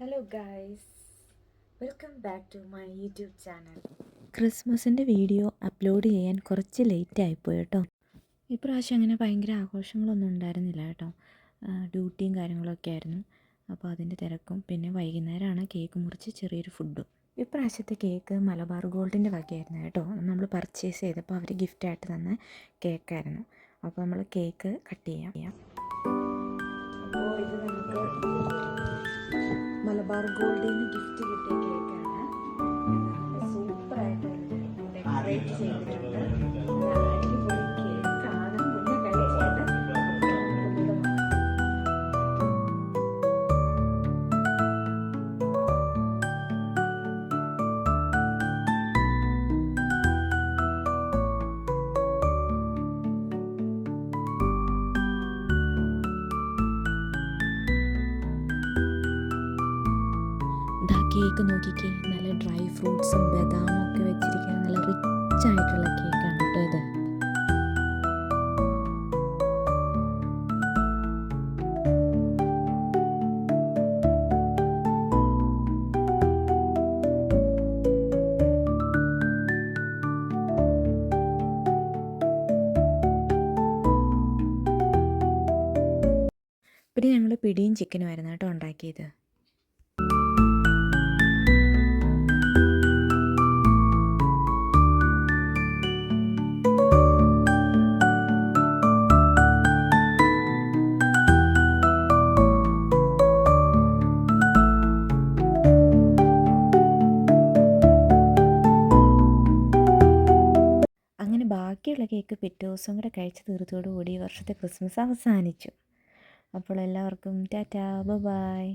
Hello guys, welcome back to my YouTube channel. ക്രിസ്മസിൻ്റെ video upload ചെയ്യാൻ കുറച്ച് late ആയിപ്പോയി കേട്ടോ. ഇപ്രാവശ്യം അങ്ങനെ ഭയങ്കര ആഘോഷങ്ങളൊന്നും ഉണ്ടായിരുന്നില്ല കേട്ടോ. ഡ്യൂട്ടിയും കാര്യങ്ങളൊക്കെ ആയിരുന്നു. അപ്പോൾ അതിൻ്റെ തിരക്കും, പിന്നെ വൈകുന്നേരമാണ് കേക്ക് മുറിച്ച് ചെറിയൊരു ഫുഡും. ഇപ്രാവശ്യത്തെ കേക്ക് മലബാർ ഗോൾഡിൻ്റെ വകയായിരുന്നു കേട്ടോ. നമ്മൾ പർച്ചേസ് ചെയ്തപ്പോൾ അവർ ഗിഫ്റ്റായിട്ട് തന്ന കേക്കായിരുന്നു. അപ്പോൾ നമ്മൾ കേക്ക് കട്ട് ചെയ്യാം. അപ്പോൾ ഇത് നമുക്ക് മലബാർ ഗോൾഡിൽ നിന്ന് ഗിഫ്റ്റ് കിട്ടിയ കേക്കാണ്. സൂപ്പറായിട്ട് ഡെക്കറേറ്റ് ചെയ്തിട്ടുണ്ട്. അടിപൊളി കേക്കാണ്. മുന്നേ കഴിച്ചിട്ട് കേക്ക് നോക്കിക്കേ, നല്ല ഡ്രൈ ഫ്രൂട്ട്സും ബദാമും ഒക്കെ വെച്ചിരിക്കുന്ന നല്ല റിച്ച് ആയിട്ടുള്ള കേക്കാണ് കേട്ടോ ഇത്. പിന്നെ ഞങ്ങൾ പിടിയും ചിക്കനും ആയിരുന്നു കേട്ടോ ഉണ്ടാക്കിയത്. അങ്ങനെ ബാക്കിയുള്ള കേക്ക് പിറ്റേ ദിവസം കൂടെ കഴിച്ച് തീർത്തോടുകൂടി ഈ വർഷത്തെ ക്രിസ്മസ് അവസാനിച്ചു. അപ്പോൾ എല്ലാവർക്കും ടാറ്റാ, ബൈ.